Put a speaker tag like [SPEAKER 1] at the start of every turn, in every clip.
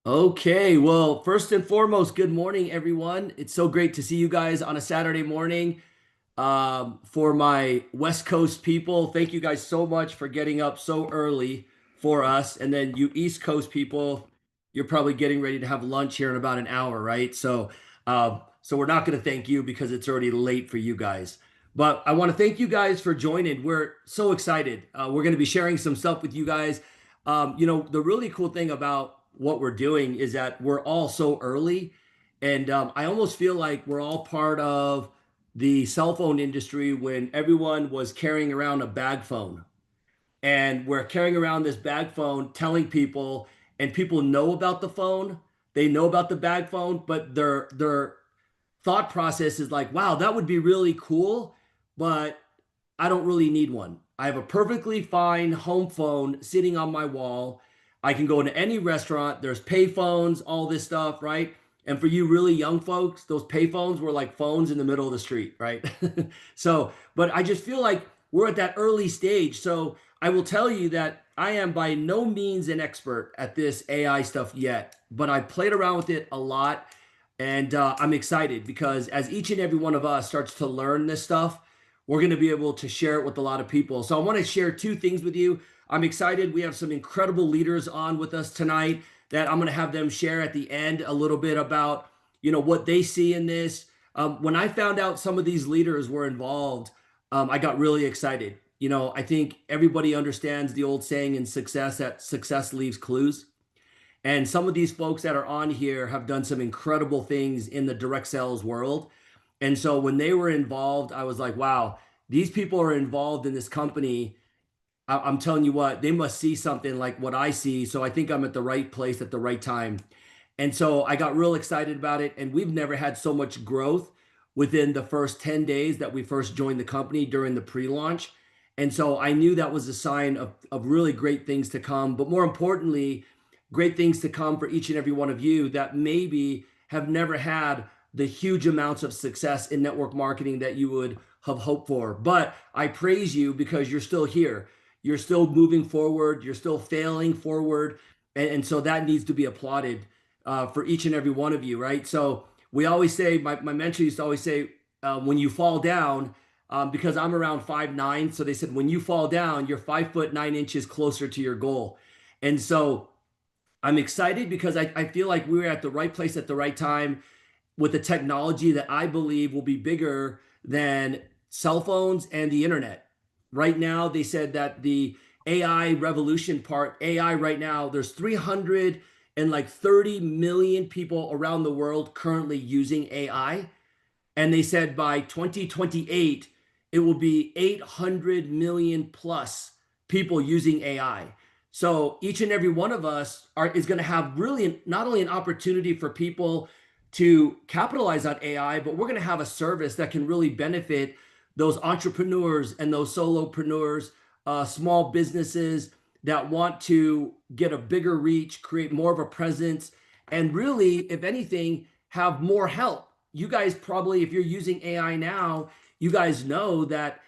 [SPEAKER 1] Okay, well, first and foremost, good morning, everyone. It's so great to see you guys on a Saturday morning. For my West Coast people, thank you guys so much for getting up so early for us. And then you East Coast people, you're probably getting ready to have lunch here in about an hour, right? So we're not going to thank you because it's already late for you guys. But I want to thank you guys for joining. We're so excited. We're going to be sharing some stuff with you guys. The really cool thing about what we're doing is that we're all so early, and I almost feel like we're all part of the cell phone industry when everyone was carrying around a bag phone. And we're carrying around this bag phone telling people, and people know about the phone, they know about the bag phone, but their thought process is like, wow, that would be really cool, but I don't really need one. I have a perfectly fine home phone sitting on my wall. I can go into any restaurant. There's pay phones, all this stuff, right? And for you really young folks, those pay phones were like phones in the middle of the street, right? But I just feel like we're at that early stage. So I will tell you that I am by no means an expert at this AI stuff yet, but I played around with it a lot. And I'm excited because as each and every one of us starts to learn this stuff, we're going to be able to share it with a lot of people. So I want to share two things with you. I'm excited. We have some incredible leaders on with us tonight that I'm going to have them share at the end a little bit about, what they see in this. When I found out some of these leaders were involved, I got really excited. I think everybody understands the old saying in success that success leaves clues. And some of these folks that are on here have done some incredible things in the direct sales world. And so when they were involved, I was like, wow, these people are involved in this company. I'm telling you what, they must see something like what I see. So I think I'm at the right place at the right time. And so I got real excited about it. And we've never had so much growth within the first 10 days that we first joined the company during the pre-launch. And so I knew that was a sign of really great things to come. But more importantly, great things to come for each and every one of you that maybe have never had the huge amounts of success in network marketing that you would have hoped for. But I praise you because you're still here. You're still moving forward. You're still failing forward. And so that needs to be applauded for each and every one of you, right? So we always say, my mentor used to always say, when you fall down, because I'm around 5'9", so they said, when you fall down, you're 5'9" closer to your goal. And so I'm excited because I feel like we were at the right place at the right time with the technology that I believe will be bigger than cell phones and the internet. Right now, they said that the AI revolution part, AI right now, there's 330 million people around the world currently using AI. And they said by 2028, it will be 800 million plus people using AI. So each and every one of us is going to have really not only an opportunity for people to capitalize on AI, but we're going to have a service that can really benefit those entrepreneurs and those solopreneurs, small businesses that want to get a bigger reach, create more of a presence, and really, if anything, have more help. You guys probably, if you're using AI now, you guys know that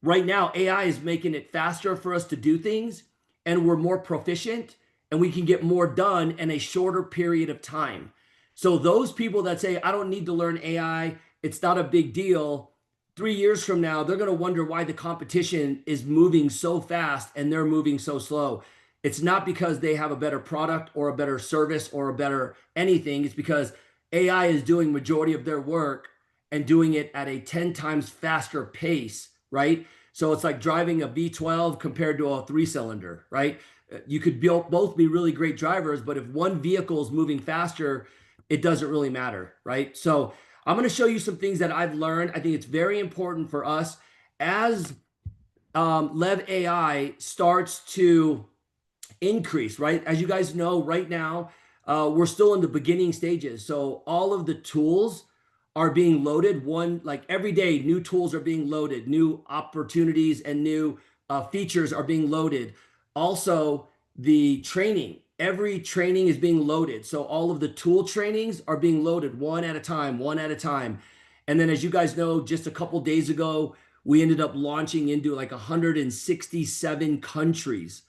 [SPEAKER 1] right now AI is making it faster for us to do things, and we're more proficient, and we can get more done in a shorter period of time. So those people that say, I don't need to learn AI, it's not a big deal, 3 years from now, they're going to wonder why the competition is moving so fast and they're moving so slow. It's not because they have a better product or a better service or a better anything. It's because AI is doing majority of their work and doing it at a 10 times faster pace, right? So it's like driving a V12 compared to a three-cylinder, right? You could both be really great drivers, but if one vehicle is moving faster, it doesn't really matter, right? So I'm going to show you some things that I've learned. I think it's very important for us as LEV AI starts to increase, right? As you guys know, right now, we're still in the beginning stages. So all of the tools are being loaded. Like every day, new tools are being loaded, new opportunities and new features are being loaded. Also, the training, every training is being loaded. So all of the tool trainings are being loaded one at a time, one at a time. And then as you guys know, just a couple days ago, we ended up launching into like 167 countries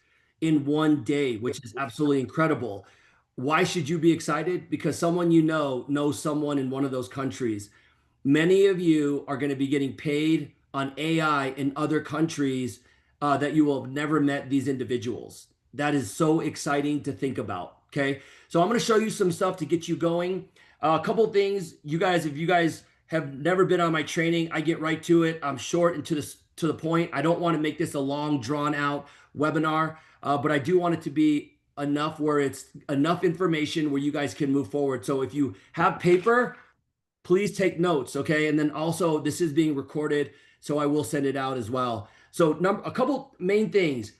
[SPEAKER 1] in one day, which is absolutely incredible. Why should you be excited? Because someone you know knows someone in one of those countries. Many of you are going to be getting paid on AI in other countries that you will have never met these individuals. That is so exciting to think about. Okay. So I'm going to show you some stuff to get you going. A couple things, you guys, if you guys have never been on my training, I get right to it. I'm short and to the point. I don't want to make this a long, drawn out webinar, but I do want it to be enough where it's enough information where you guys can move forward. So if you have paper, please take notes, okay? And then also, this is being recorded, so I will send it out as well. So a couple main things.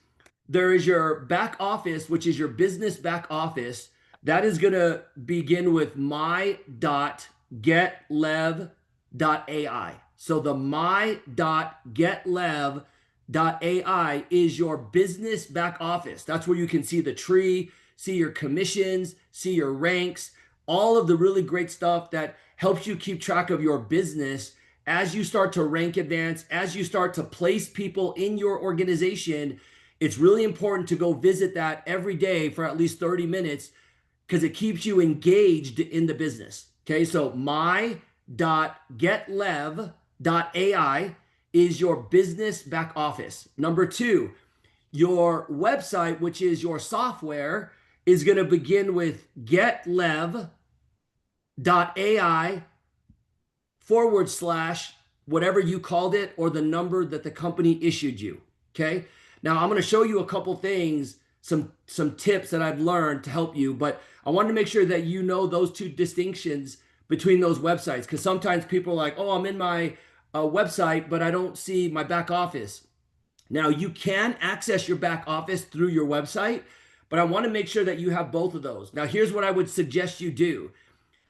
[SPEAKER 1] There is your back office, which is your business back office. That is going to begin with my.getlev.ai. So the my.getlev.ai is your business back office. That's where you can see the tree, see your commissions, see your ranks, all of the really great stuff that helps you keep track of your business as you start to rank advance, as you start to place people in your organization. It's really important to go visit that every day for at least 30 minutes because it keeps you engaged in the business. Okay, so my.getlev.ai is your business back office. Number two, your website, which is your software, is going to begin with getlev.ai / whatever you called it or the number that the company issued you. Okay. Now I'm going to show you a couple things, some tips that I've learned to help you, but I wanted to make sure that you know those two distinctions between those websites, because sometimes people are like, oh, I'm in my website, but I don't see my back office. Now you can access your back office through your website, but I want to make sure that you have both of those. Now here's what I would suggest you do.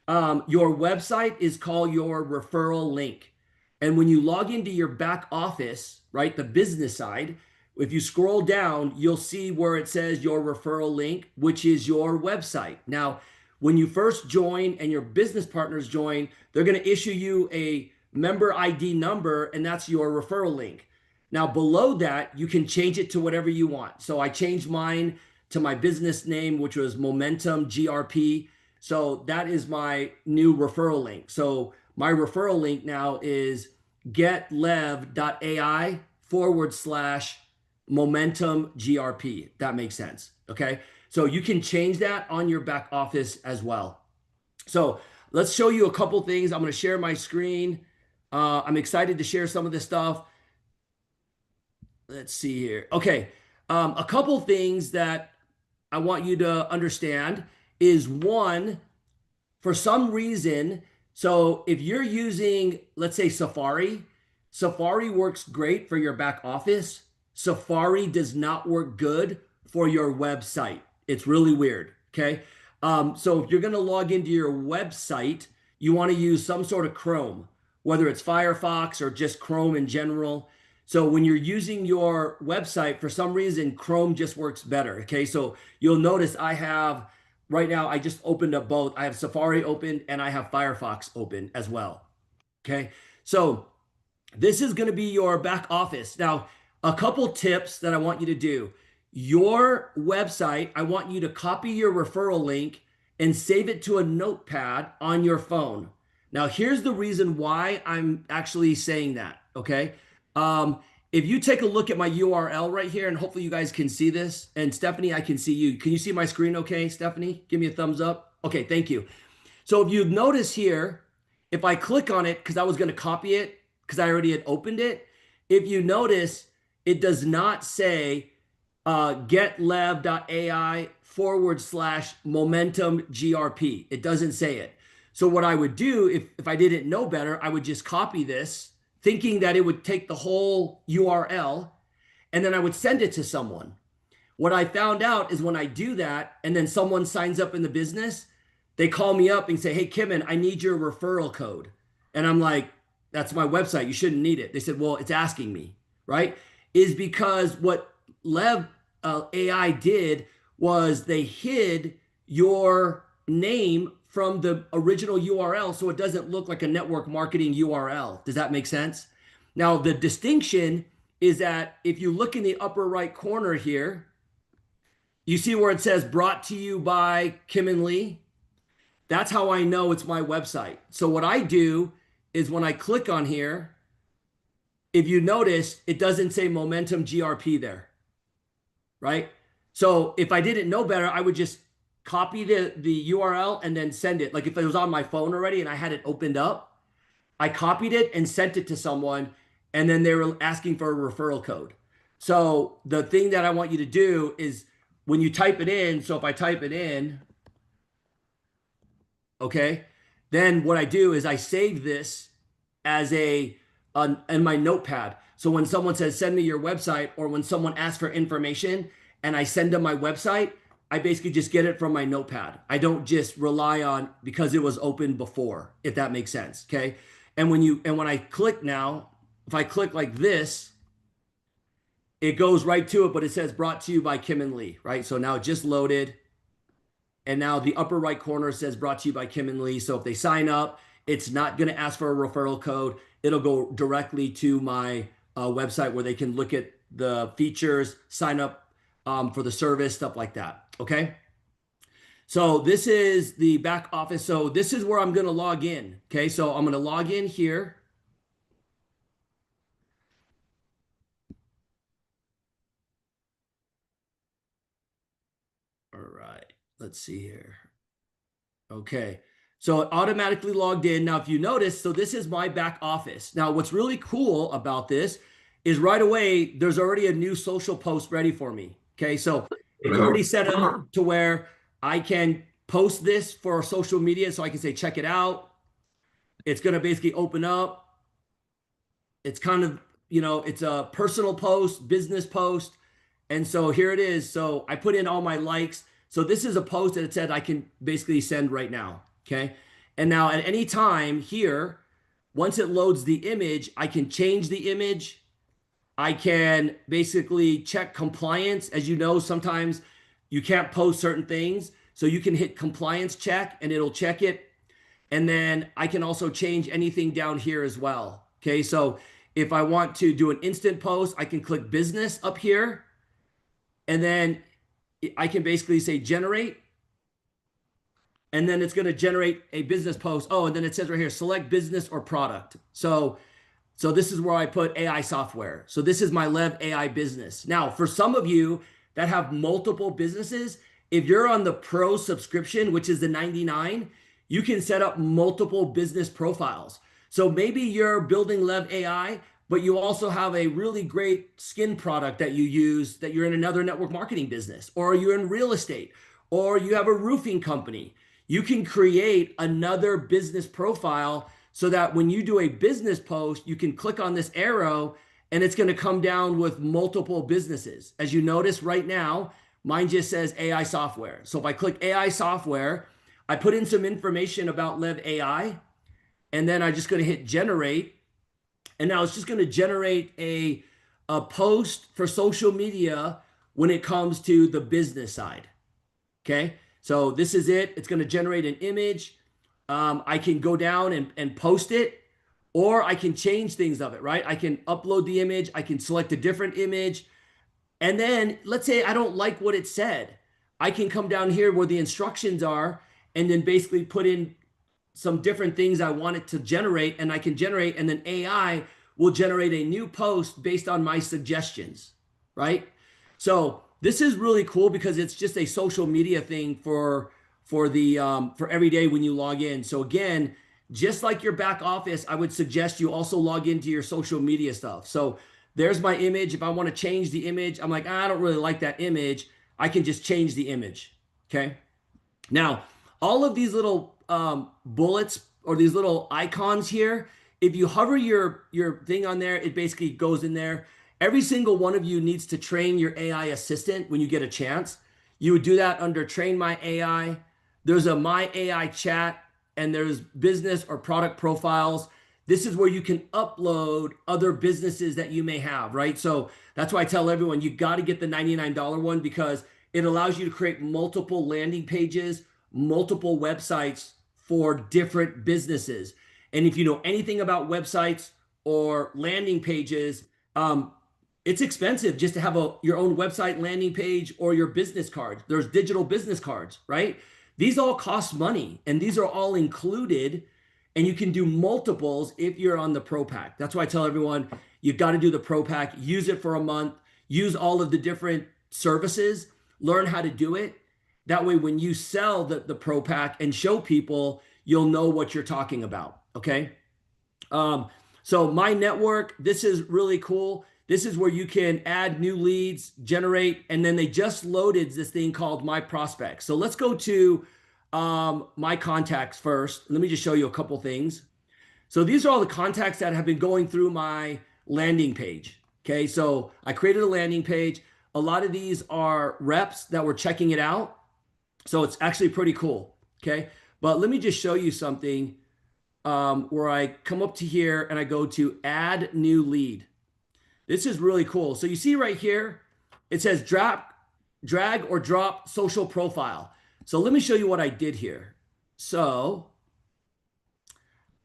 [SPEAKER 1] Your website is called your referral link. And when you log into your back office, right, the business side, if you scroll down, you'll see where it says your referral link, which is your website. Now, when you first join and your business partners join, they're going to issue you a member ID number, and that's your referral link. Now, below that, you can change it to whatever you want. So I changed mine to my business name, which was Momentum GRP. So that is my new referral link. So my referral link now is getlev.ai / Momentum GRP. That makes sense. Okay. So you can change that on your back office as well. So let's show you a couple things. I'm going to share my screen. I'm excited to share some of this stuff. Let's see here. Okay. A couple things that I want you to understand is one, for some reason, so if you're using, let's say Safari works great for your back office. Safari does not work good for your website. It's really weird. Okay. So if you're going to log into your website, you want to use some sort of Chrome, whether it's Firefox or just Chrome in general. So when you're using your website, for some reason, Chrome just works better. Okay. So you'll notice right now, I just opened up both. I have Safari open and I have Firefox open as well. Okay. So this is going to be your back office. Now, a couple tips that I want you to do. Your website, I want you to copy your referral link and save it to a notepad on your phone. Now, here's the reason why I'm actually saying that. Okay. If you take a look at my URL right here, and hopefully you guys can see this, and Stephanie, I can see you. Can you see my screen okay, Stephanie? Give me a thumbs up. Okay, thank you. So if you notice here, if I click on it, because I was going to copy it, because I already had opened it, if you notice, it does not say getlev.ai / Momentum GRP. It doesn't say it. So what I would do, if I didn't know better, I would just copy this, thinking that it would take the whole URL, and then I would send it to someone. What I found out is when I do that, and then someone signs up in the business, they call me up and say, hey, Kimon, I need your referral code. And I'm like, that's my website. You shouldn't need it. They said, well, it's asking me, right? Is because what LEV AI did was they hid your name from the original URL so it doesn't look like a network marketing URL. Does that make sense? Now, the distinction is that if you look in the upper right corner here, You see where it says brought to you by Kim and Lee? That's how I know it's my website. So what I do is when I click on here, if you notice, it doesn't say Momentum GRP there, right? So if I didn't know better, I would just copy the URL and then send it. Like if it was on my phone already and I had it opened up, I copied it and sent it to someone, and then they were asking for a referral code. So the thing that I want you to do is when you type it in, so if I type it in, okay, then what I do is I save this as in my notepad. So when someone says send me your website, or when someone asks for information and I send them my website, I basically just get it from my notepad. I don't just rely on because it was open before, if that makes sense. Okay. And when I click now, if I click like this, it goes right to it, but it says brought to you by Kim and Lee, right? So now it just loaded. And now the upper right corner says brought to you by Kim and Lee. So if they sign up, it's not going to ask for a referral code. It'll go directly to my website where they can look at the features, sign up for the service, stuff like that. Okay. So this is the back office. So this is where I'm going to log in. Okay. So I'm going to log in here. All right. Let's see here. Okay. So it automatically logged in. Now, if you notice, so this is my back office. Now, what's really cool about this is right away, there's already a new social post ready for me. Okay. So it's already set up to where I can post this for social media. So I can say, check it out. It's going to basically open up. It's kind of, it's a personal post, business post. And so here it is. So I put in all my likes. So this is a post that it said I can basically send right now. Okay. And now at any time here, once it loads the image, I can change the image. I can basically check compliance. As you know, sometimes you can't post certain things. So you can hit compliance check and it'll check it. And then I can also change anything down here as well. Okay. So if I want to do an instant post, I can click business up here. And then I can basically say generate. And then it's going to generate a business post. Oh, and then it says right here, select business or product. So this is where I put AI software. So this is my LEV AI business. Now, for some of you that have multiple businesses, if you're on the pro subscription, which is the 99, you can set up multiple business profiles. So maybe you're building LEV AI, but you also have a really great skin product that you use, that you're in another network marketing business, or you're in real estate, or you have a roofing company. You can create another business profile so that when you do a business post, you can click on this arrow and it's going to come down with multiple businesses. As you notice right now, mine just says AI software. So if I click AI software, I put in some information about LEV AI, and then I'm just going to hit generate. And now it's just going to generate a post for social media when it comes to the business side. Okay. So this is it. It's going to generate an image. I can go down and post it, or I can change things of it, right? I can upload the image. I can select a different image. And then let's say I don't like what it said. I can come down here where the instructions are and then basically put in some different things I want it to generate, and I can generate, and then AI will generate a new post based on my suggestions, right? So this is really cool because it's just a social media thing for every day when you log in. So again, just like your back office, I would suggest you also log into your social media stuff. So there's my image. If I want to change the image, I'm like, I don't really like that image. I can just change the image. Okay. Now, all of these little bullets or these little icons here, if you hover your thing on there, it basically goes in there. Every single one of you needs to train your AI assistant when you get a chance. You would do that under Train My AI. There's a My AI chat, and there's business or product profiles. This is where you can upload other businesses that you may have, right? So that's why I tell everyone you got to get the $99 one, because it allows you to create multiple landing pages, multiple websites for different businesses. And if you know anything about websites or landing pages, It's expensive just to have your own website landing page or your business card. There's digital business cards, right? These all cost money and these are all included, and you can do multiples if you're on the Pro Pack. That's why I tell everyone you've got to do the Pro Pack, use it for a month, use all of the different services, learn how to do it. That way, when you sell the Pro Pack and show people, you'll know what you're talking about. Okay. So my network, this is really cool. This is where you can add new leads, generate, and then they just loaded this thing called My Prospects. So let's go to my contacts first. Let me just show you a couple things. So these are all the contacts that have been going through my landing page. Okay, so I created a landing page. A lot of these are reps that were checking it out. So it's actually pretty cool. Okay, but let me just show you something where I come up to here and I go to add new lead. This is really cool. So you see right here, it says drag or drop social profile. So let me show you what I did here. So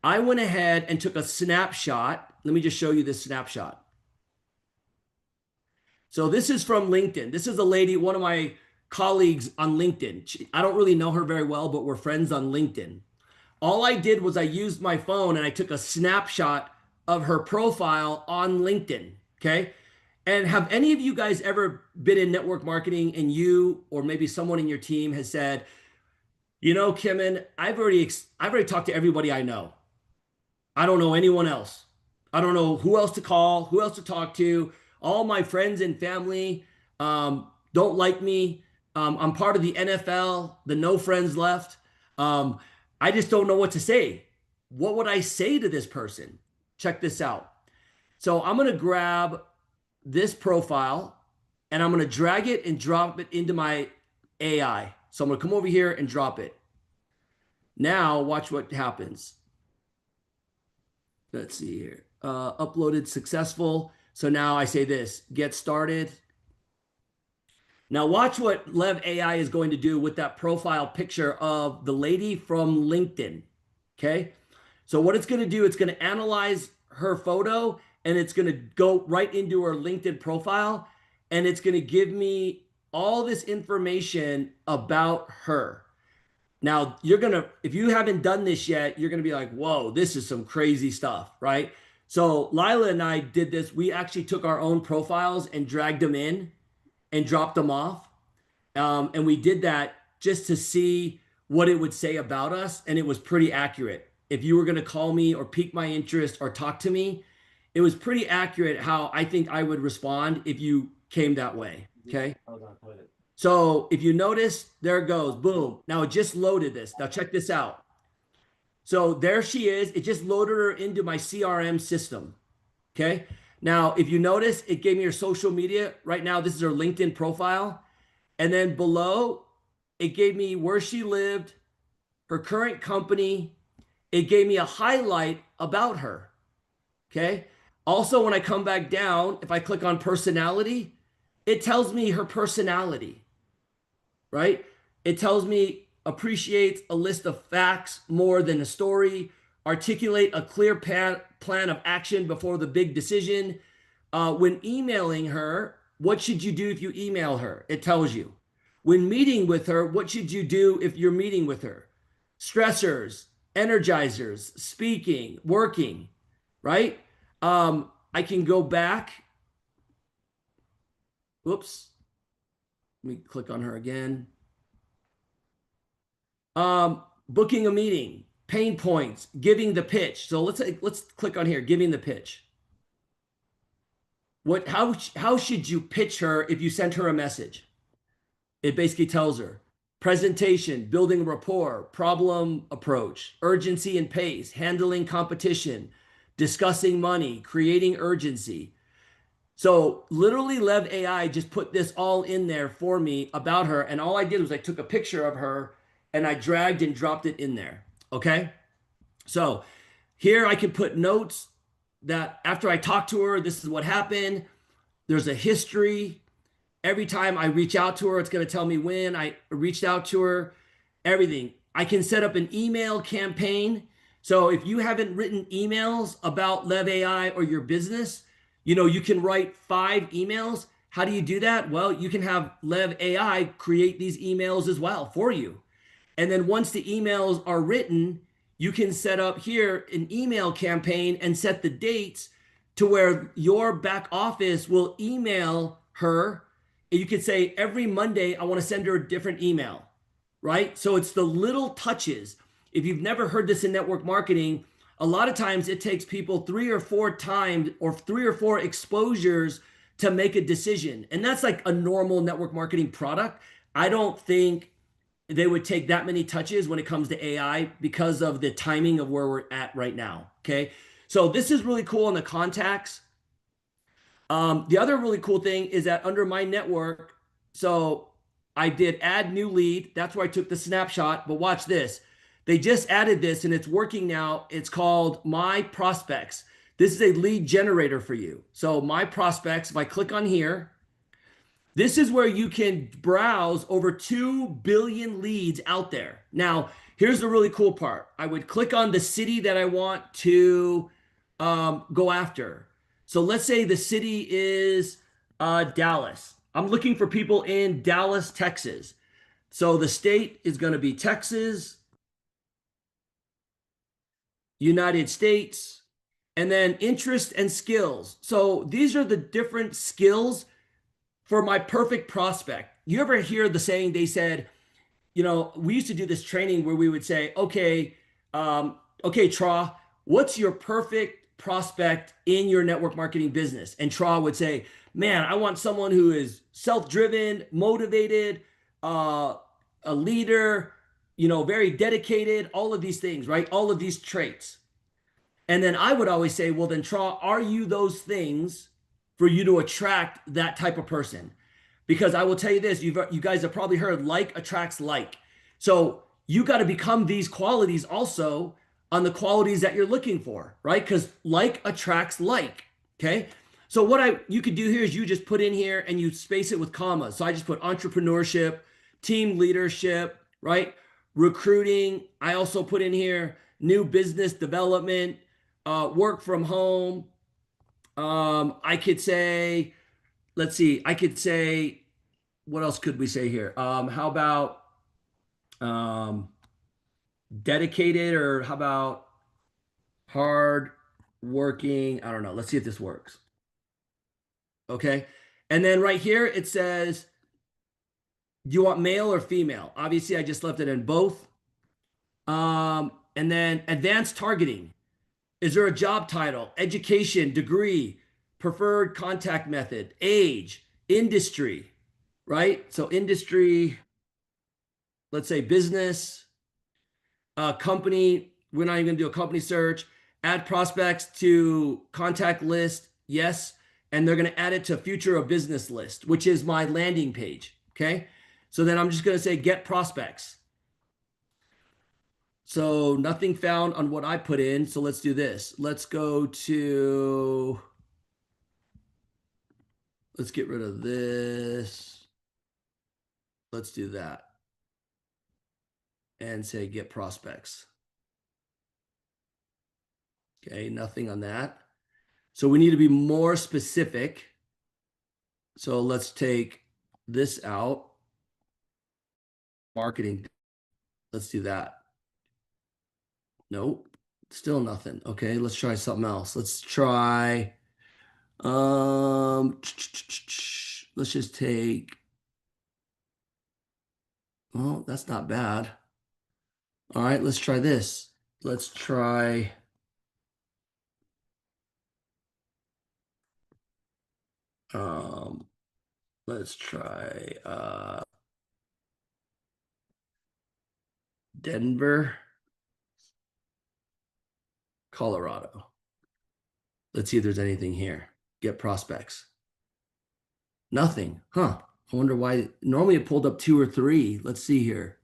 [SPEAKER 1] I went ahead and took a snapshot. Let me just show you this snapshot. So this is from LinkedIn. This is a lady, one of my colleagues on LinkedIn. I don't really know her very well, but we're friends on LinkedIn. All I did was I used my phone and I took a snapshot of her profile on LinkedIn. Okay. And have any of you guys ever been in network marketing and you, or maybe someone in your team has said, you know, Kimon, I've already talked to everybody I know. I don't know anyone else. I don't know who else to call, who else to talk to. All my friends and family don't like me. I'm part of the NFL, the no friends left. I just don't know what to say. What would I say to this person? Check this out. So I'm going to grab this profile and I'm going to drag it and drop it into my AI. So I'm going to come over here and drop it. Now watch what happens. Let's see here. Uploaded successful. So now I say this, get started. Now watch what LEV AI is going to do with that profile picture of the lady from LinkedIn. Okay. So what it's going to do, it's going to analyze her photo and it's going to go right into her LinkedIn profile. And it's going to give me all this information about her. Now you're going to, if you haven't done this yet, you're going to be like, whoa, this is some crazy stuff, right? So Lila and I did this. We actually took our own profiles and dragged them in and dropped them off. And we did that just to see what it would say about us. And it was pretty accurate. If you were going to call me or pique my interest or talk to me, it was pretty accurate how I think I would respond if you came that way. Okay. So if you notice, there it goes. Boom. Now it just loaded this. Now check this out. So there she is. It just loaded her into my CRM system. Okay. Now, if you notice, it gave me her social media. Right now, this is her LinkedIn profile. And then below, it gave me where she lived, her current company. It gave me a highlight about her. Okay. Also, when I come back down, if I click on personality, it tells me her personality, right? It tells me appreciates a list of facts more than a story, articulate a clear plan of action before the big decision. When emailing her, what should you do if you email her? It tells you. When meeting with her, what should you do if you're meeting with her? Stressors, energizers, speaking, working, right? I can go back. Whoops. Let me click on her again. Booking a meeting, pain points, giving the pitch. So let's click on here, giving the pitch. How should you pitch her if you sent her a message? It basically tells her presentation, building rapport, problem approach, urgency and pace, handling competition, discussing money, creating urgency. So literally LEV AI just put this all in there for me about her. And all I did was I took a picture of her and I dragged and dropped it in there. Okay. So here I can put notes that after I talk to her, this is what happened. There's a history. Every time I reach out to her, it's going to tell me when I reached out to her, everything. I can set up an email campaign. So if you haven't written emails about LEV AI or your business, You can write 5 emails. How do you do that? Well, you can have Lev AI create these emails as well for you. And then once the emails are written, you can set up here an email campaign and set the dates to where your back office will email her. And you could say every Monday, I want to send her a different email, right? So it's the little touches. If you've never heard this in network marketing, a lot of times it takes people 3 or 4 times or 3 or 4 exposures to make a decision. And that's like a normal network marketing product. I don't think they would take that many touches when it comes to AI because of the timing of where we're at right now. Okay. So this is really cool on the contacts. The other really cool thing is that under my network, so I did add new lead. That's where I took the snapshot. But watch this. They just added this and it's working now. It's called My Prospects. This is a lead generator for you. So My Prospects, if I click on here, this is where you can browse over 2 billion leads out there. Now, here's the really cool part. I would click on the city that I want to go after. So let's say the city is Dallas. I'm looking for people in Dallas, Texas. So the state is going to be Texas, United States, and then interest and skills. So these are the different skills for my perfect prospect. You ever hear the saying they said, we used to do this training where we would say, okay, Tra, what's your perfect prospect in your network marketing business? And Tra would say, man, I want someone who is self-driven, motivated, a leader, very dedicated, all of these things, right? All of these traits. And then I would always say, well, then Tra, are you those things for you to attract that type of person? Because I will tell you this, you guys have probably heard like attracts like. So you got to become these qualities also on the qualities that you're looking for, right? Because like attracts like, okay? So what you could do here is you just put in here and you space it with commas. So I just put entrepreneurship, team leadership, right? Recruiting. I also put in here new business development, work from home. I could say, let's see, I could say, what else could we say here? How about um, dedicated, or how about hard working? I don't know. Let's see if this works. Okay. And then right here, it says, do you want male or female? Obviously, I just left it in both. And then advanced targeting. Is there a job title, education, degree, preferred contact method, age, industry, right? So industry, let's say business, company. We're not even going to do a company search. Add prospects to contact list. Yes. And they're going to add it to future of business list, which is my landing page. Okay. So then I'm just going to say get prospects. So nothing found on what I put in. So let's do this. Let's get rid of this. Let's do that and say get prospects. Okay, nothing on that. So we need to be more specific. So let's take this out. Marketing. Let's do that. Nope, still nothing. Okay, let's try something else. Let's try, let's just take, well, that's not bad. All right, let's try this. Let's try, um, let's try Denver, Colorado. Let's see if there's anything here. Get prospects. Nothing. Huh. I wonder why. Normally it pulled up 2 or 3. Let's see here.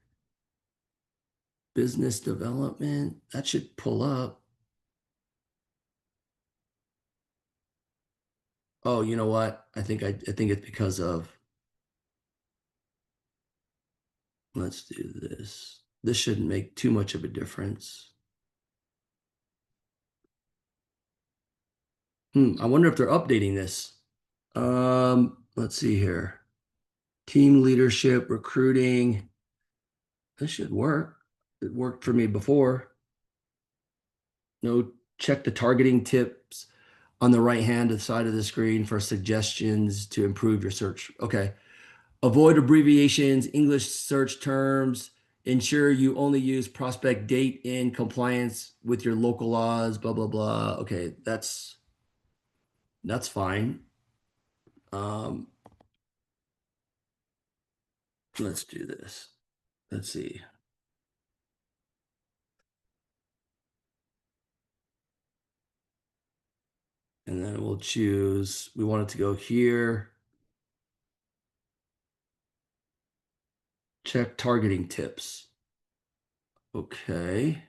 [SPEAKER 1] Business development. That should pull up. Oh, you know what? I think it's because of, let's do this. This shouldn't make too much of a difference. I wonder if they're updating this. Let's see here. Team leadership, recruiting. This should work. It worked for me before. No, check the targeting tips on the right hand side of the screen for suggestions to improve your search. Okay. Avoid abbreviations, English search terms. Ensure you only use prospect date in compliance with your local laws, blah, blah, blah. Okay, that's fine. Um, let's do this. Let's see. And then we'll choose, we want it to go here. Check targeting tips. Okay.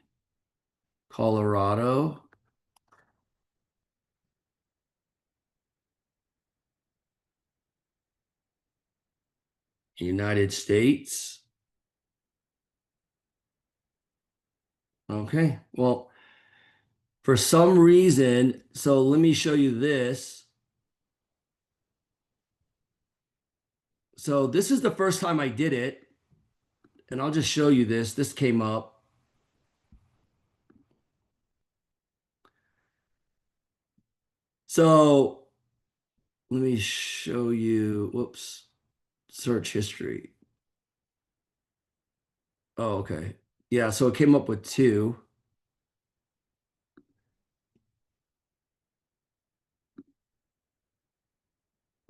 [SPEAKER 1] Colorado. United States. Okay. Well, for some reason, so let me show you this. So this is the first time I did it, and I'll just show you this. This came up. So let me show you, whoops, search history. Oh, okay. Yeah, so it came up with two.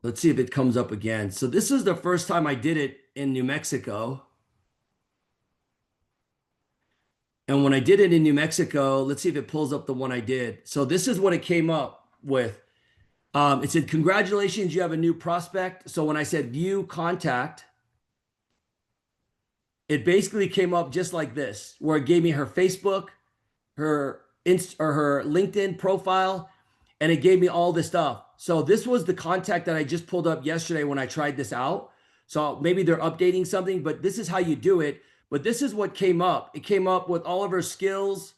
[SPEAKER 1] Let's see if it comes up again. So this is the first time I did it in New Mexico. And when I did it in New Mexico, let's see if it pulls up the one I did. So this is what it came up with. It said, congratulations, you have a new prospect. So when I said view contact, it basically came up just like this, where it gave me her Facebook, her or her LinkedIn profile, and it gave me all this stuff. So this was the contact that I just pulled up yesterday when I tried this out. So maybe they're updating something, but this is how you do it. But this is what came up. It came up with all of her skills.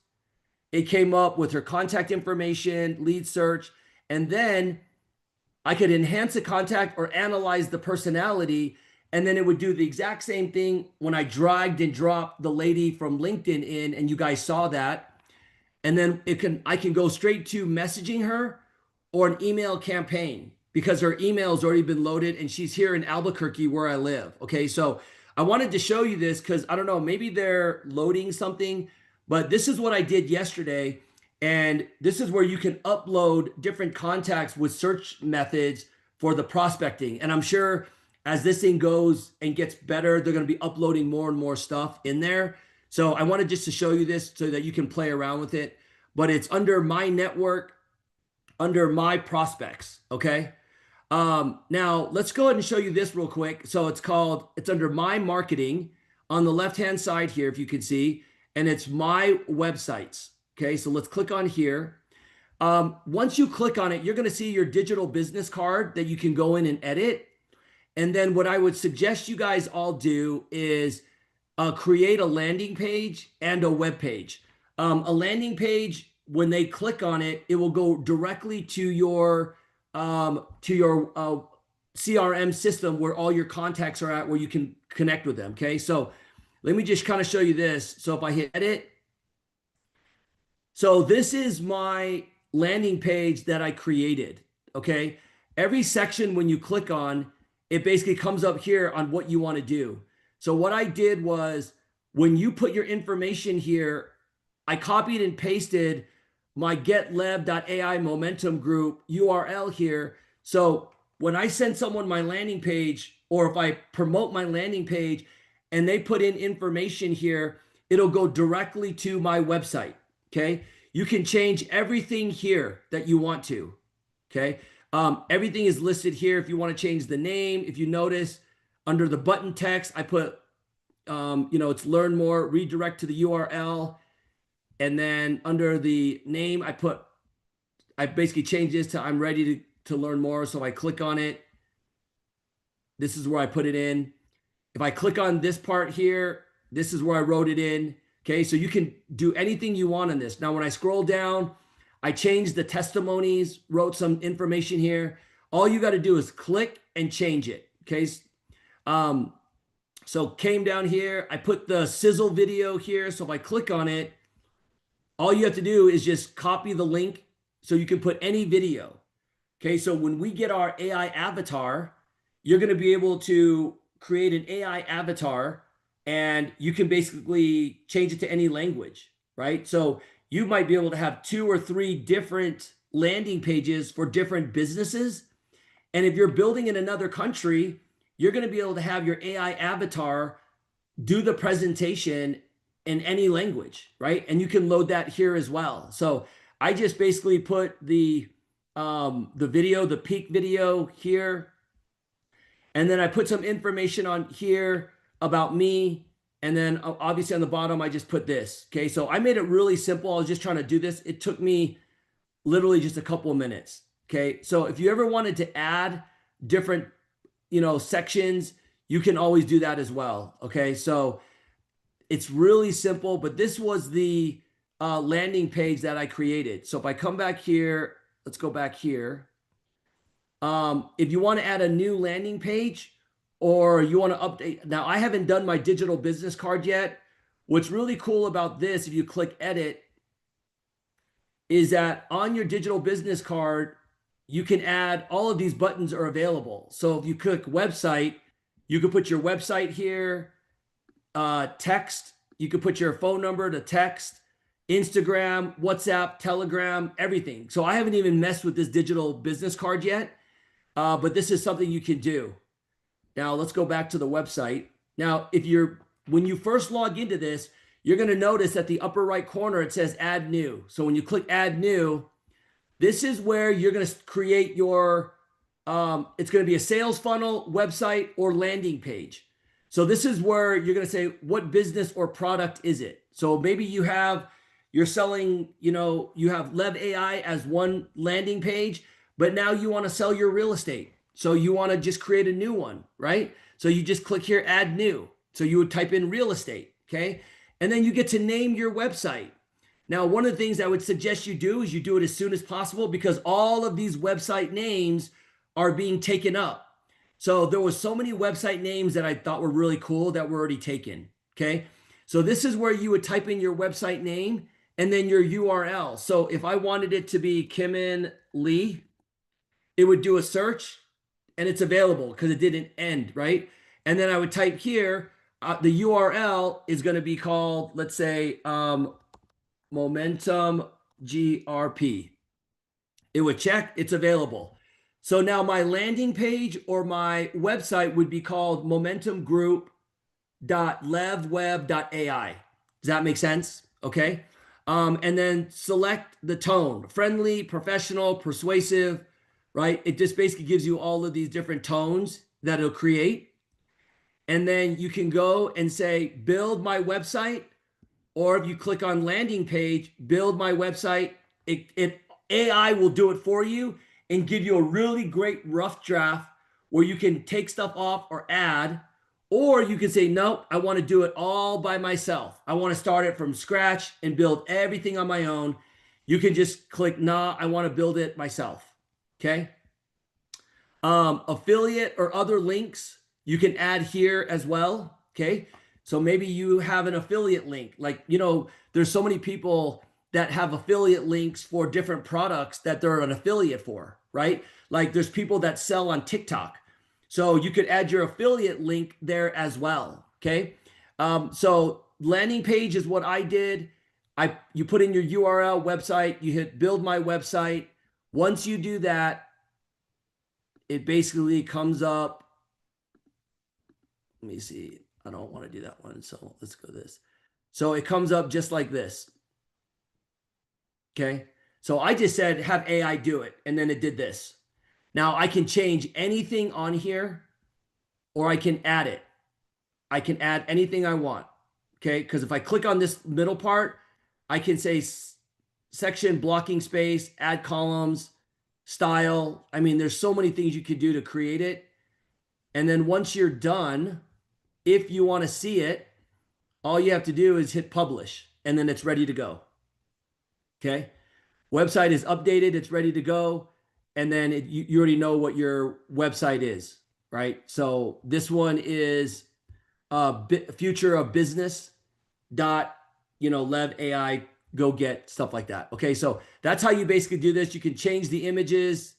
[SPEAKER 1] It came up with her contact information, lead search, and then I could enhance the contact or analyze the personality. And then it would do the exact same thing when I dragged and dropped the lady from LinkedIn in, and you guys saw that. And then I can go straight to messaging her or an email campaign because her email's already been loaded and she's here in Albuquerque where I live. Okay, so I wanted to show you this because I don't know, maybe they're loading something, but this is what I did yesterday. And this is where you can upload different contacts with search methods for the prospecting. And I'm sure as this thing goes and gets better, they're going to be uploading more and more stuff in there. So I wanted just to show you this so that you can play around with it. But it's under my network, under my prospects. Okay. Now let's go ahead and show you this real quick. So it's under my marketing on the left-hand side here, if you can see, and it's my websites. Okay. So let's click on here. Once you click on it, you're going to see your digital business card that you can go in and edit. And then what I would suggest you guys all do is create a landing page and a web page. A landing page, when they click on it, it will go directly to your CRM system where all your contacts are at, where you can connect with them. Okay, so let me just kind of show you this. So if I hit edit, so this is my landing page that I created. Okay, every section when you click on, it basically comes up here on what you want to do. So what I did was when you put your information here, I copied and pasted my getlev.ai momentum group URL here. So when I send someone my landing page, or if I promote my landing page and they put in information here, it'll go directly to my website. Okay. You can change everything here that you want to. Okay. Everything is listed here. If you want to change the name, if you notice under the button text, I put, it's learn more, redirect to the URL. And then under the name, I basically changed this to I'm ready to learn more. So I click on it. This is where I put it in. If I click on this part here, this is where I wrote it in. Okay, so you can do anything you want on this. Now, when I scroll down, I changed the testimonies, wrote some information here. All you got to do is click and change it. Okay. Um, so came down here, I put the sizzle video here. So if I click on it, all you have to do is just copy the link so you can put any video. Okay, so when we get our AI avatar, you're going to be able to create an AI avatar and you can basically change it to any language, right? So you might be able to have 2 or 3 different landing pages for different businesses. And if you're building in another country, you're going to be able to have your AI avatar do the presentation in any language, right? And you can load that here as well. So I just basically put the video, the peak video here, and then I put some information on here about me, and then obviously on the bottom I just put this. Okay, so I made it really simple. I was just trying to do this. It took me literally just a couple of minutes. Okay, so if you ever wanted to add different, sections, you can always do that as well. Okay, so it's really simple, but this was the landing page that I created. So if I come back here, let's go back here. If you want to add a new landing page or you want to update, now I haven't done my digital business card yet. What's really cool about this, if you click edit, is that on your digital business card, you can add all of these buttons are available. So if you click website, you can put your website here, text, you could put your phone number to text, Instagram, WhatsApp, Telegram, everything. So I haven't even messed with this digital business card yet, but this is something you can do. Now let's go back to the website. Now, when you first log into this, you're going to notice at the upper right corner, it says add new. So when you click add new, this is where you're going to create your, it's going to be a sales funnel, website, or landing page. So this is where you're going to say, what business or product is it? So maybe you're selling, you have LEV AI as one landing page, but now you want to sell your real estate. So you want to just create a new one, right? So you just click here, add new. So you would type in real estate, okay? And then you get to name your website. Now, one of the things I would suggest you do is you do it as soon as possible because all of these website names are being taken up. So there was so many website names that I thought were really cool that were already taken, okay? So this is where you would type in your website name and then your URL. So if I wanted it to be Kimin Lee, it would do a search and it's available because it didn't end, right? And then I would type here, the URL is going to be called, let's say, Momentum GRP. It would check, it's available. So now my landing page or my website would be called momentumgroup.levweb.ai. Does that make sense? Okay. And then select the tone, friendly, professional, persuasive, right? It just basically gives you all of these different tones that it'll create. And then you can go and say, build my website. Or if you click on landing page, build my website, AI will do it for you and give you a really great rough draft where you can take stuff off or add, or you can say, nope, I want to do it all by myself. I want to start it from scratch and build everything on my own. You can just click, nah, I want to build it myself. Okay. Affiliate or other links you can add here as well. Okay. So maybe you have an affiliate link. Like, there's so many people that have affiliate links for different products that they're an affiliate for, right? Like there's people that sell on TikTok. So you could add your affiliate link there as well, okay? So landing page is what I did. You put in your URL website, you hit build my website. Once you do that, it basically comes up. Let me see. I don't want to do that one. So let's go this. So it comes up just like this. Okay. So I just said, have AI do it. And then it did this. Now I can change anything on here or I can add it. I can add anything I want. Okay. Because if I click on this middle part, I can say section, blocking space, add columns, style. I mean, there's so many things you could do to create it. And then once you're done, if you want to see it, all you have to do is hit publish and then it's ready to go. Okay. Website is updated, it's ready to go. And then you already know what your website is, right? So this one is future of business dot, Lev AI, go get stuff like that. Okay, so that's how you basically do this. You can change the images.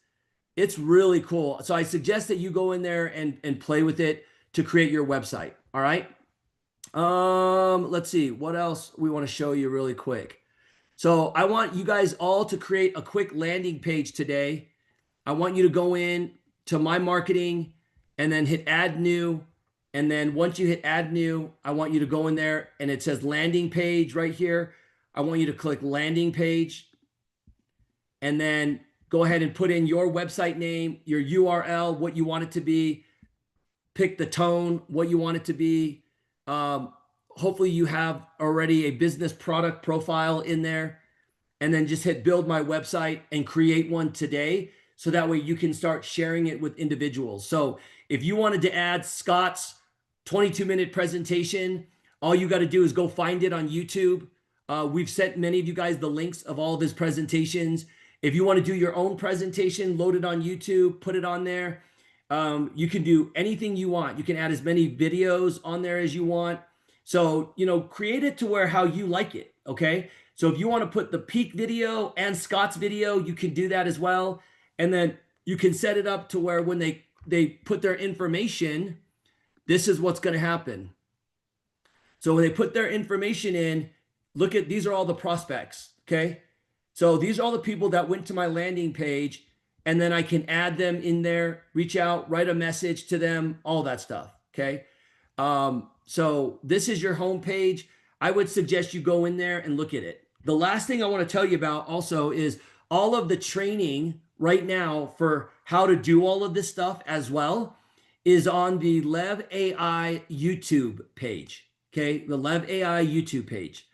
[SPEAKER 1] It's really cool. So I suggest that you go in there and play with it to create your website. All right. Let's see what else we want to show you really quick. So I want you guys all to create a quick landing page today. I want you to go in to my marketing and then hit add new. And then once you hit add new, I want you to go in there and it says landing page right here. I want you to click landing page and then go ahead and put in your website name, your URL, what you want it to be, pick the tone, what you want it to be. Hopefully you have already a business product profile in there, and then just hit build my website and create one today. So that way you can start sharing it with individuals. So if you wanted to add Scott's 22-minute presentation, all you got to do is go find it on YouTube. We've sent many of you guys the links of all of his presentations. If you want to do your own presentation, load it on YouTube, put it on there. You can do anything you want. You can add as many videos on there as you want. So, create it to where how you like it. Okay. So if you want to put the peak video and Scott's video, you can do that as well. And then you can set it up to where when they put their information, this is what's going to happen. So when they put their information in, look at, these are all the prospects. Okay. So these are all the people that went to my landing page, and then I can add them in there, reach out, write a message to them, all that stuff. Okay. So this is your home page. I would suggest you go in there and look at it. The last thing I want to tell you about also is all of the training right now for how to do all of this stuff as well is on the LEV AI YouTube page. Okay. The LEV AI YouTube page.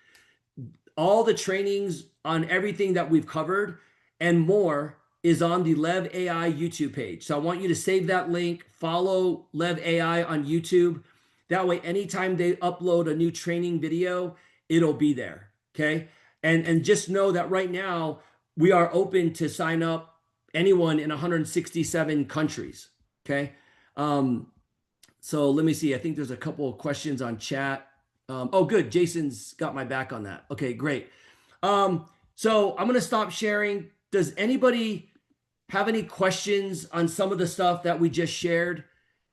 [SPEAKER 1] All the trainings on everything that we've covered and more is on the LEV AI YouTube page. So I want you to save that link, follow LEV AI on YouTube. That way, anytime they upload a new training video, it'll be there. Okay. And just know that right now we are open to sign up anyone in 167 countries. Okay. So let me see. I think there's a couple of questions on chat. Oh, good. Jason's got my back on that. Okay, great. So I'm going to stop sharing. Does anybody have any questions on some of the stuff that we just shared?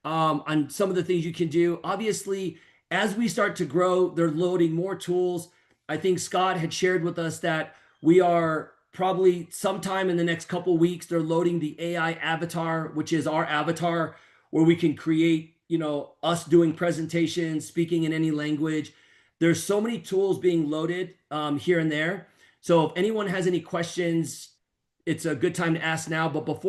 [SPEAKER 1] On some of the things you can do? Obviously, as we start to grow, they're loading more tools. I think Scott had shared with us that we are probably sometime in the next couple weeks, they're loading the AI avatar, which is our avatar, where we can create, us doing presentations, speaking in any language. There's so many tools being loaded here and there. So if anyone has any questions, it's a good time to ask now. But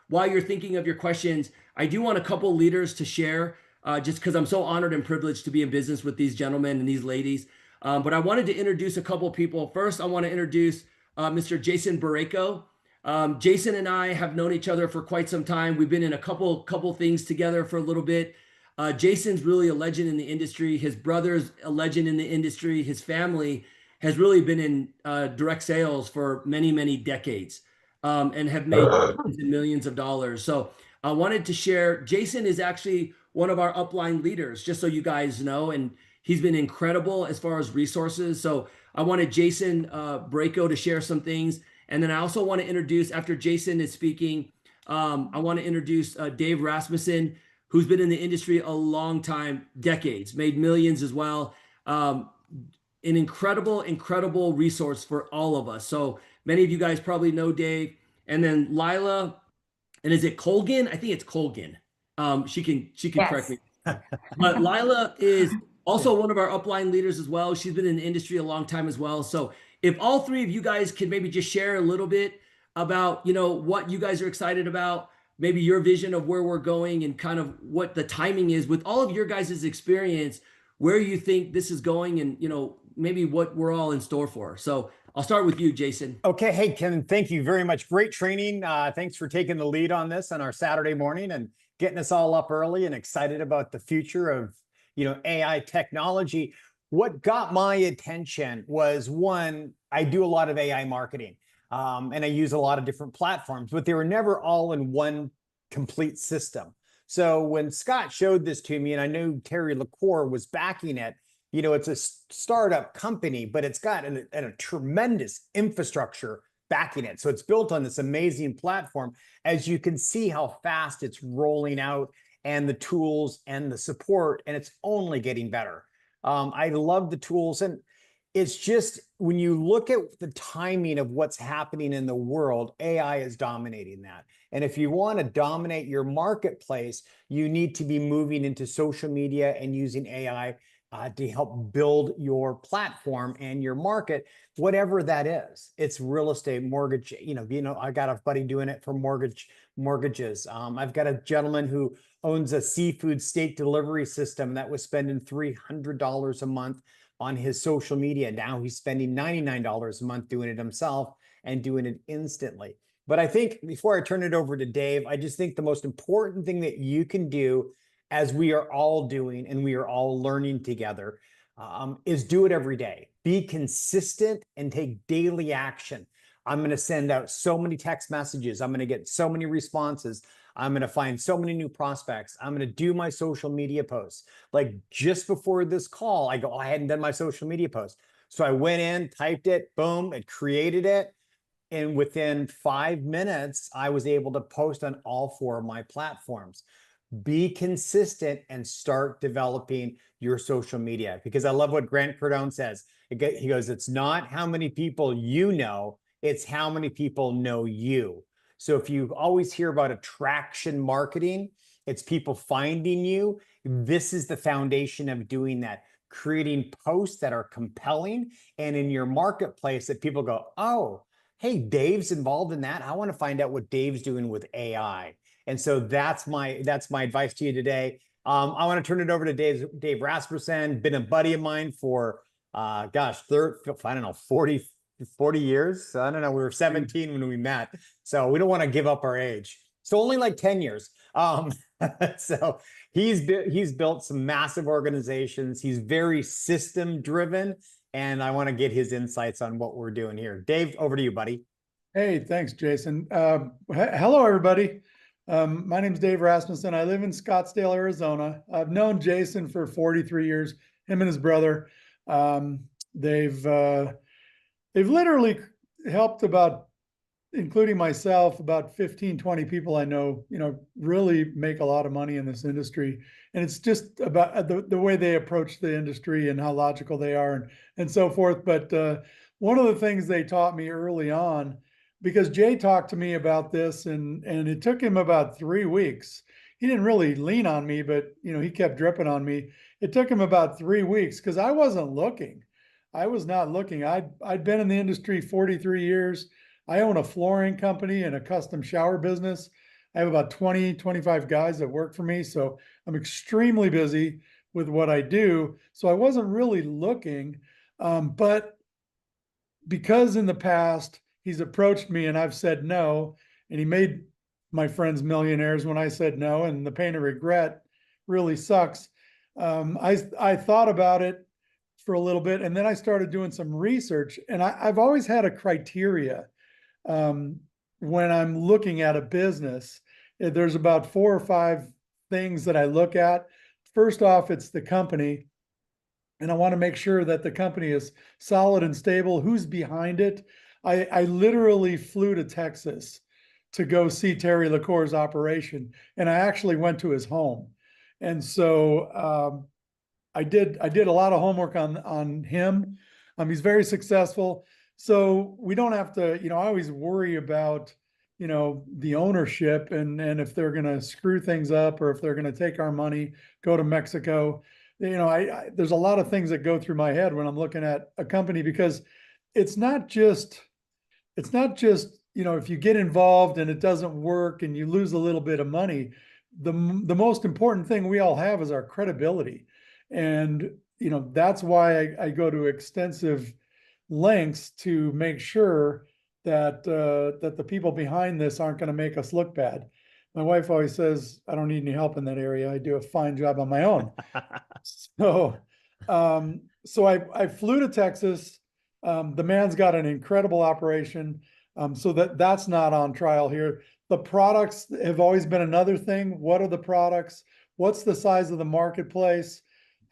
[SPEAKER 1] while you're thinking of your questions, I do want a couple leaders to share, just because I'm so honored and privileged to be in business with these gentlemen and these ladies. But I wanted to introduce a couple people. First, I want to introduce Mr. Jason Barreco. Jason and I have known each other for quite some time. We've been in a couple things together for a little bit. Jason's really a legend in the industry. His brother's a legend in the industry. His family has really been in direct sales for many, many decades, and have made millions and millions of dollars. So I wanted to share, Jason is actually one of our upline leaders, just so you guys know, and he's been incredible as far as resources. So I wanted Jason Barreco to share some things. And then I also want to introduce, after Jason is speaking, I want to introduce Dave Rasmussen, who's been in the industry a long time, decades, made millions as well. An incredible, incredible resource for all of us. So many of you guys probably know Dave. And then Lila, and is it Colgan? I think it's Colgan. She can yes. Correct me. But Lila is also one of our upline leaders as well. She's been in the industry a long time as well. So if all three of you guys could maybe just share a little bit about, what you guys are excited about, maybe your vision of where we're going and kind of what the timing is with all of your guys' experience, where you think this is going and, maybe what we're all in store for. So I'll start with you, Jason.
[SPEAKER 2] Okay. Hey, Ken, thank you very much. Great training. Thanks for taking the lead on this on our Saturday morning and getting us all up early and excited about the future of, AI technology. What got my attention was, one, I do a lot of AI marketing. And I use a lot of different platforms, but they were never all in one complete system. So when Scott showed this to me, and I knew Terry LaCour was backing it, it's a startup company, but it's got a tremendous infrastructure backing it. So it's built on this amazing platform. As you can see how fast it's rolling out, and the tools and the support, and it's only getting better. I love the tools. And it's just when you look at the timing of what's happening in the world, AI is dominating that. And if you want to dominate your marketplace, you need to be moving into social media and using AI to help build your platform and your market, whatever that is. It's real estate, mortgage. I got a buddy doing it for mortgages. I've got a gentleman who owns a seafood steak delivery system that was spending $300 a month on his social media. Now he's spending $99 a month doing it himself and doing it instantly. But I think before I turn it over to Dave, I just think the most important thing that you can do, as we are all doing and we are all learning together, is do it every day. Be consistent and take daily action. I'm going to send out so many text messages. I'm going to get so many responses. I'm going to find so many new prospects. I'm going to do my social media posts. Like just before this call, I hadn't done my social media post. So I went in, typed it, boom, it created it. And within 5 minutes, I was able to post on all 4 of my platforms. Be consistent and start developing your social media, because I love what Grant Cardone says. He goes, it's not how many people you know, it's how many people know you. So if you always hear about attraction marketing, it's people finding you. This is the foundation of doing that, creating posts that are compelling and in your marketplace that people go, oh, hey, Dave's involved in that. I want to find out what Dave's doing with AI. And so that's my advice to you today. I want to turn it over to Dave Rasmussen, been a buddy of mine for I don't know, 40 years. I don't know. We were 17 when we met. So we don't want to give up our age. So only like 10 years. So he's built some massive organizations. He's very system driven. And I want to get his insights on what we're doing here. Dave, over to you, buddy.
[SPEAKER 3] Hey, thanks, Jason. Hello, everybody. My name is Dave Rasmussen. I live in Scottsdale, Arizona. I've known Jason for 43 years, him and his brother. They've literally helped including myself, about 15, 20 people I know, really make a lot of money in this industry. And it's just about the way they approach the industry and how logical they are and so forth. But one of the things they taught me early on, because Jay talked to me about this and it took him about 3 weeks. He didn't really lean on me, but he kept dripping on me. It took him about 3 weeks because I wasn't looking. I was not looking. I'd been in the industry 43 years. I own a flooring company and a custom shower business. I have about 20, 25 guys that work for me. So I'm extremely busy with what I do. So I wasn't really looking. But because in the past, he's approached me and I've said no, and he made my friends millionaires when I said no, and the pain of regret really sucks. I thought about it for a little bit, and then I started doing some research, and I've always had a criteria when I'm looking at a business. There's about 4 or 5 things that I look at. First off, it's the company. And I want to make sure that the company is solid and stable. Who's behind it? I literally flew to Texas to go see Terry LaCour's operation. And I actually went to his home. And so I did a lot of homework on him. He's very successful. So we don't have to, I always worry about, the ownership and if they're going to screw things up or if they're going to take our money, go to Mexico. There's a lot of things that go through my head when I'm looking at a company, because it's not just, if you get involved and it doesn't work and you lose a little bit of money, the most important thing we all have is our credibility. And, that's why I go to extensive lengths to make sure that that the people behind this aren't going to make us look bad. My wife always says, I don't need any help in that area. I do a fine job on my own. So, so I flew to Texas. The man's got an incredible operation. So that's not on trial here. The products have always been another thing. What are the products? What's the size of the marketplace?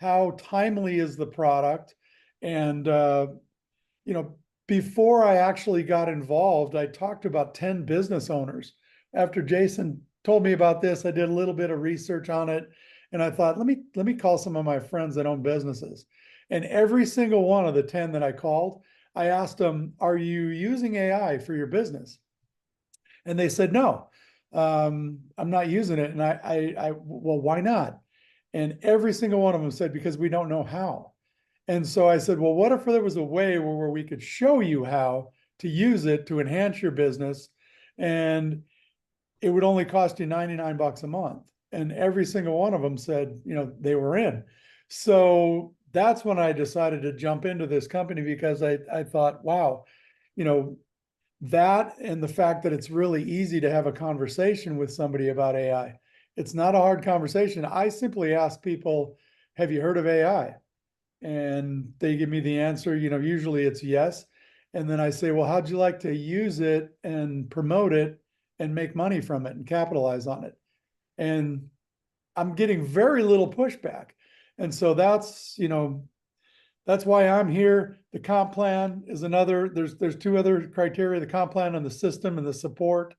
[SPEAKER 3] How timely is the product? And you know, before I actually got involved, I talked to about 10 business owners. After Jason told me about this, I did a little bit of research on it, and I thought, let me call some of my friends that own businesses. And every single one of the 10 that I called, I asked them, "Are you using AI for your business?" And they said, "No, I'm not using it." And well, why not? And every single one of them said, "Because we don't know how." And so I said, well, what if there was a way where we could show you how to use it to enhance your business, and it would only cost you $99 a month? And every single one of them said, they were in. So that's when I decided to jump into this company, because I thought, wow, you know, that and the fact that it's really easy to have a conversation with somebody about AI. It's not a hard conversation. I simply ask people, have you heard of AI? And they give me the answer, usually it's yes. And then I say, well, how'd you like to use it and promote it and make money from it and capitalize on it? And I'm getting very little pushback. And so that's why I'm here. The comp plan is another, there's two other criteria: the comp plan and the system and the support.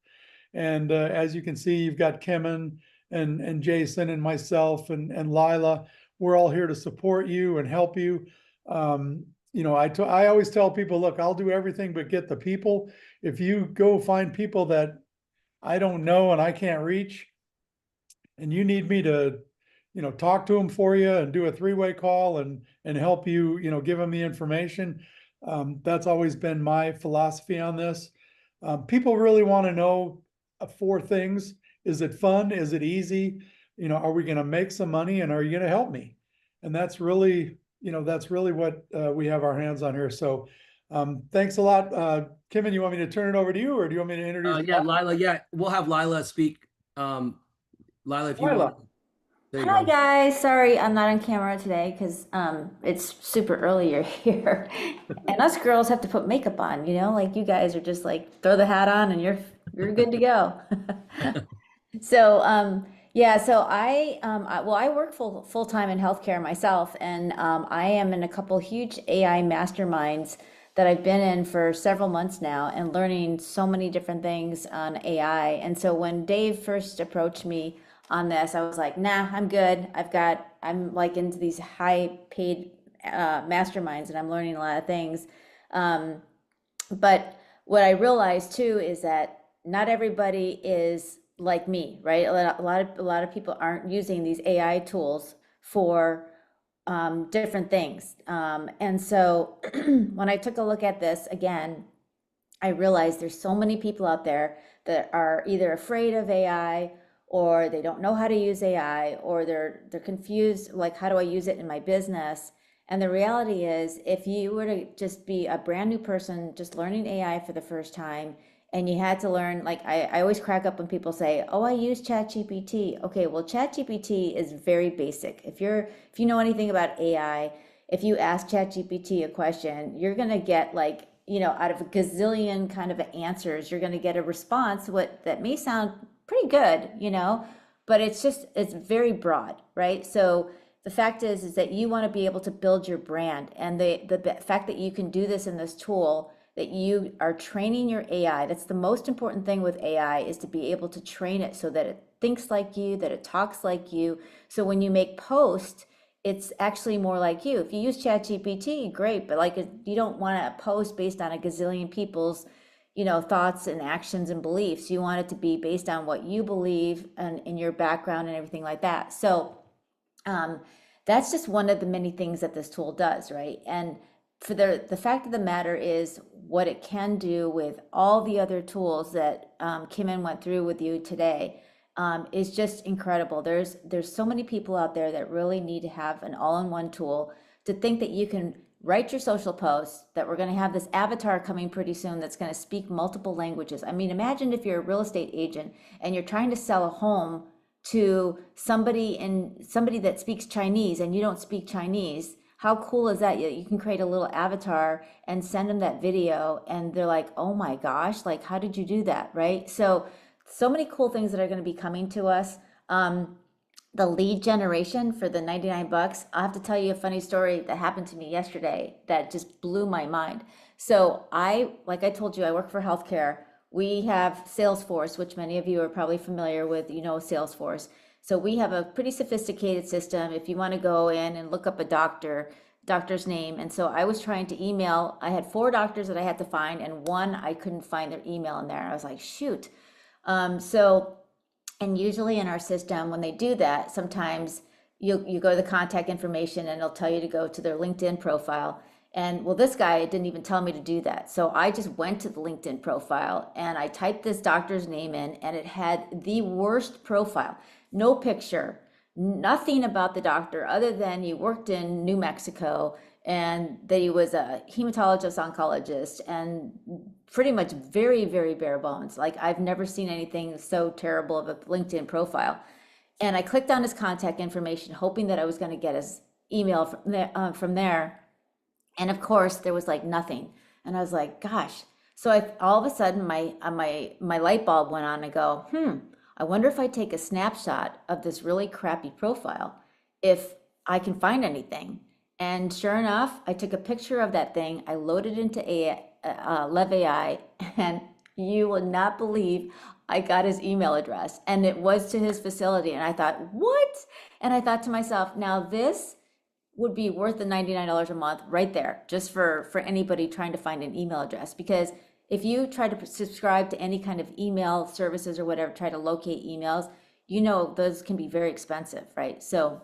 [SPEAKER 3] And as you can see, you've got Kim and Jason and myself and Lila. We're all here to support you and help you. I always tell people, look, I'll do everything but get the people. If you go find people that I don't know and I can't reach, and you need me to, talk to them for you and do a three-way call and help you, give them the information. That's always been my philosophy on this. People really want to know four things. Is it fun? Is it easy? Are we going to make some money, and are you going to help me? And that's really what we have our hands on here. So thanks a lot. Kim, you want me to turn it over to you, or do you want me to introduce
[SPEAKER 1] Yeah, Lila. Yeah, we'll have Lila speak. Lila, if you
[SPEAKER 3] Lila?
[SPEAKER 1] want. There you
[SPEAKER 4] Hi
[SPEAKER 1] go.
[SPEAKER 4] guys, sorry I'm not on camera today because it's super early here, and us girls have to put makeup on. Like you guys are just like throw the hat on and you're good to go. So yeah, so I work full time in healthcare myself, and I am in a couple huge AI masterminds that I've been in for several months now, and learning so many different things on AI. And so when Dave first approached me on this, I was like, nah, I'm good. I'm like into these high paid masterminds, and I'm learning a lot of things. Um, but what I realized too is that not everybody is like me, right? A lot of people aren't using these AI tools for different things. And so when I took a look at this again, I realized there's so many people out there that are either afraid of AI, or they don't know how to use AI, or they're confused, like, how do I use it in my business? And the reality is, if you were to just be a brand new person just learning AI for the first time, and you had to learn, like, I always crack up when people say, oh, I use ChatGPT. Okay, well, ChatGPT is very basic. If you know anything about AI, if you ask ChatGPT a question, you're gonna get, like, out of a gazillion kind of answers, you're gonna get a response that may sound pretty good, but it's very broad, right? So the fact is that you want to be able to build your brand, and the fact that you can do this in this tool, that you are training your AI. That's the most important thing with AI, is to be able to train it so that it thinks like you, that it talks like you. So when you make posts, it's actually more like you. If you use ChatGPT, great, but like, you don't want to post based on a gazillion people's thoughts and actions and beliefs. You want it to be based on what you believe and in your background and everything like that. So that's just one of the many things that this tool does, right? And for the fact of the matter is, what it can do with all the other tools that Kim went through with you today is just incredible. There's so many people out there that really need to have an all-in-one tool. To think that you can write your social posts, that we're going to have this avatar coming pretty soon that's going to speak multiple languages. I mean, imagine if you're a real estate agent and you're trying to sell a home to somebody that speaks Chinese, and you don't speak Chinese. how cool is that? You can create a little avatar and send them that video, and they're like, oh my gosh, like, how did you do that? Right? So many cool things that are going to be coming to us. The lead generation for the 99 bucks. I'll have to tell you a funny story that happened to me yesterday that just blew my mind. So like I told you, I work for healthcare. We have Salesforce, which many of you are probably familiar with, Salesforce. So we have a pretty sophisticated system. If you want to go in and look up a doctor's name. And so I was trying to email, I had 4 doctors that I had to find, and one I couldn't find their email in there. I was like, shoot. And usually in our system, when they do that, sometimes you go to the contact information and it'll tell you to go to their LinkedIn profile. And well, this guy didn't even tell me to do that. So I just went to the LinkedIn profile and I typed this doctor's name in, and it had the worst profile. No picture, nothing about the doctor other than he worked in New Mexico and that he was a hematologist oncologist, and pretty much very, very bare bones. Like, I've never seen anything so terrible of a LinkedIn profile. And I clicked on his contact information, hoping that I was going to get his email from there. And of course, there was like nothing. And I was like, gosh. So all of a sudden, my light bulb went on. I go, I wonder if I take a snapshot of this really crappy profile, if I can find anything. And sure enough, I took a picture of that thing. I loaded into LEV AI, and you will not believe I got his email address, and it was to his facility. And I thought, what? And I thought to myself, now this would be worth the $99 a month right there, just for anybody trying to find an email address. Because if you try to subscribe to any kind of email services or whatever, try to locate emails, those can be very expensive, right? So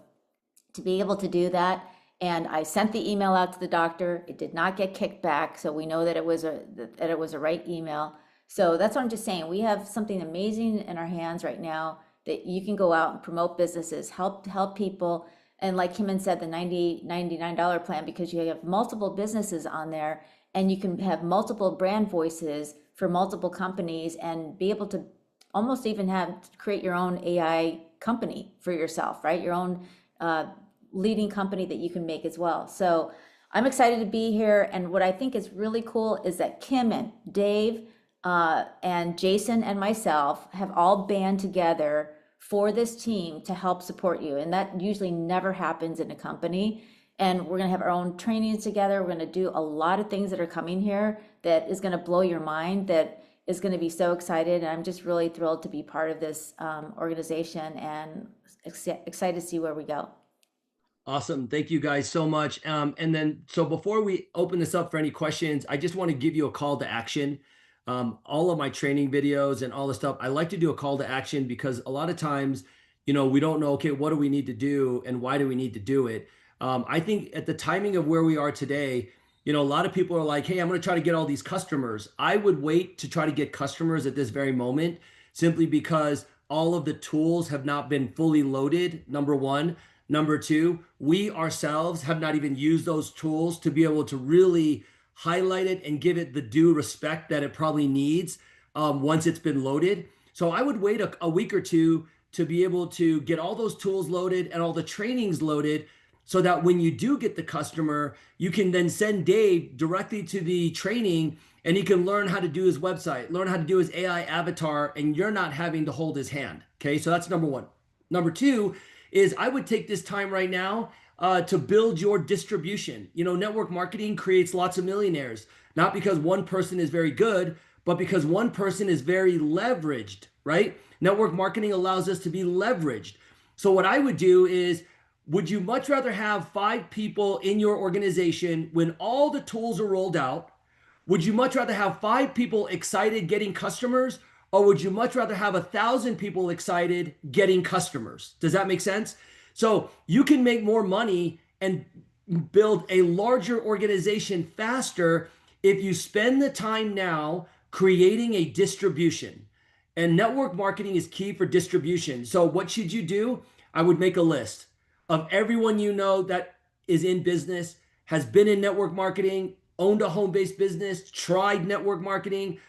[SPEAKER 4] to be able to do that, and I sent the email out to the doctor. It did not get kicked back, so we know that it was a right email. So that's what I'm just saying. We have something amazing in our hands right now that you can go out and promote businesses, help people. And like Kim said, the $99 plan, because you have multiple businesses on there, and you can have multiple brand voices for multiple companies, and be able to almost even create your own AI company for yourself, right? Your own leading company that you can make as well. So I'm excited to be here. And what I think is really cool is that Kim and Dave and Jason and myself have all band together for this team to help support you. And that usually never happens in a company. And we're going to have our own trainings together. We're going to do a lot of things that are coming here that is going to blow your mind, that is going to be so excited. And I'm just really thrilled to be part of this organization, and excited to see where we go.
[SPEAKER 1] Awesome. Thank you guys so much. And then, so before we open this up for any questions, I just want to give you a call to action. All of my training videos and all the stuff, I like to do a call to action, because a lot of times, we don't know, okay, what do we need to do and why do we need to do it? I think at the timing of where we are today, a lot of people are like, hey, I'm going to try to get all these customers. I would wait to try to get customers at this very moment, simply because all of the tools have not been fully loaded, number one. Number two, we ourselves have not even used those tools to be able to really highlight it and give it the due respect that it probably needs once it's been loaded. So I would wait a week or two to be able to get all those tools loaded and all the trainings loaded, so that when you do get the customer, you can then send Dave directly to the training, and he can learn how to do his website, learn how to do his AI avatar, and you're not having to hold his hand. Okay, so that's number one. Number two is, I would take this time right now to build your distribution. Network marketing creates lots of millionaires, not because one person is very good, but because one person is very leveraged, right? Network marketing allows us to be leveraged. So what I would do is, would you much rather have 5 people in your organization when all the tools are rolled out? Would you much rather have 5 people excited getting customers? Or would you much rather have 1,000 people excited getting customers? Does that make sense? So you can make more money and build a larger organization faster if you spend the time now creating a distribution. And network marketing is key for distribution. So what should you do? I would make a list of everyone that is in business, has been in network marketing, owned a home-based business, tried network marketing,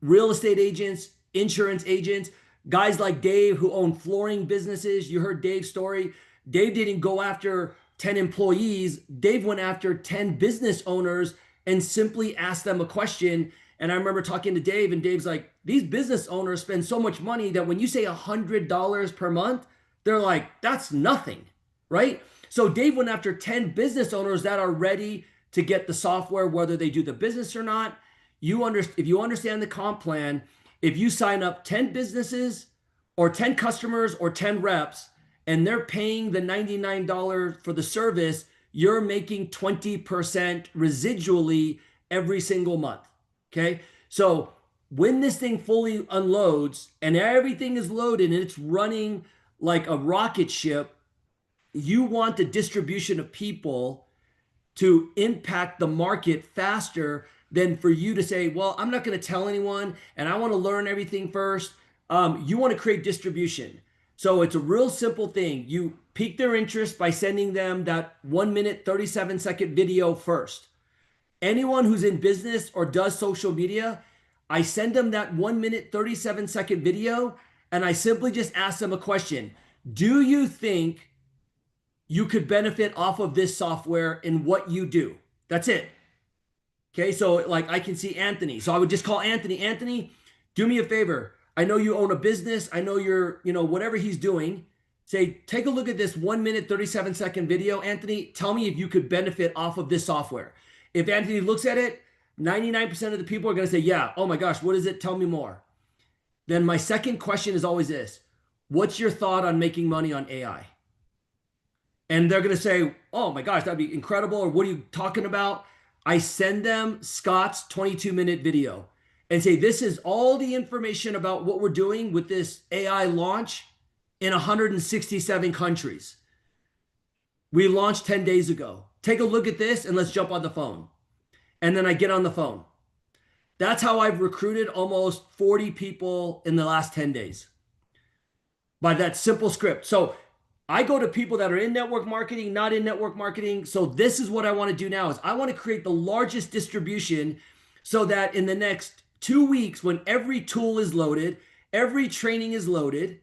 [SPEAKER 1] real estate agents, insurance agents, guys like Dave who own flooring businesses. You heard Dave's story. Dave didn't go after 10 employees. Dave went after 10 business owners and simply asked them a question. And I remember talking to Dave, and Dave's like, these business owners spend so much money that when you say $100 per month, they're like, that's nothing, right? So Dave went after 10 business owners that are ready to get the software, whether they do the business or not. If you understand the comp plan, if you sign up 10 businesses or 10 customers or 10 reps, and they're paying the $99 for the service, you're making 20% residually every single month. Okay. So when this thing fully unloads and everything is loaded and it's running like a rocket ship, you want the distribution of people to impact the market faster than for you to say, well, I'm not going to tell anyone and I want to learn everything first. You want to create distribution. So it's a real simple thing. You pique their interest by sending them that 1 minute, 37-second video first. Anyone who's in business or does social media, I send them that 1 minute, 37-second video, and I simply just ask them a question. Do you think you could benefit off of this software in what you do? That's it. Okay, so like I can see Anthony. So I would just call Anthony. Anthony, do me a favor. I know you own a business. I know you're, whatever he's doing. Say, take a look at this 1 minute, 37-second video. Anthony, tell me if you could benefit off of this software. If Anthony looks at it, 99% of the people are going to say, yeah, oh my gosh, what is it? Tell me more. Then my second question is always this. What's your thought on making money on AI? And they're going to say, oh my gosh, that'd be incredible. Or what are you talking about? I send them Scott's 22-minute video and say, this is all the information about what we're doing with this AI launch in 167 countries. We launched 10 days ago. Take a look at this and let's jump on the phone. And then I get on the phone. That's how I've recruited almost 40 people in the last 10 days by that simple script. So I go to people that are in network marketing, not in network marketing. So this is what I want to do now is I want to create the largest distribution so that in the next 2 weeks, when every tool is loaded, every training is loaded,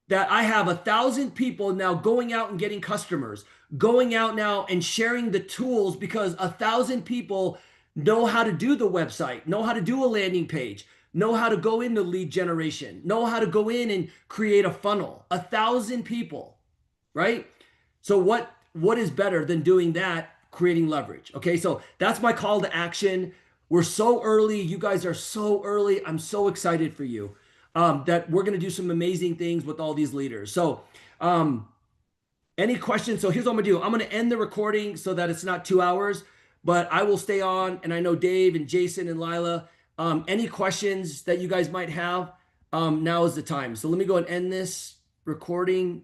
[SPEAKER 1] that I have 1,000 people now going out and getting customers, going out now and sharing the tools because 1,000 people know how to do the website, know how to do a landing page, know how to go into lead generation, know how to go in and create a funnel. 1,000 people, right? So what is better than doing that, creating leverage? Okay, so that's my call to action. We're so early. You guys are so early. I'm so excited for you. That we're going to do some amazing things with all these leaders. So any questions? So here's what I'm going to do. I'm going to end the recording so that it's not 2 hours, but I will stay on. And I know Dave and Jason and Lila, any questions that you guys might have, now is the time. So let me go and end this recording.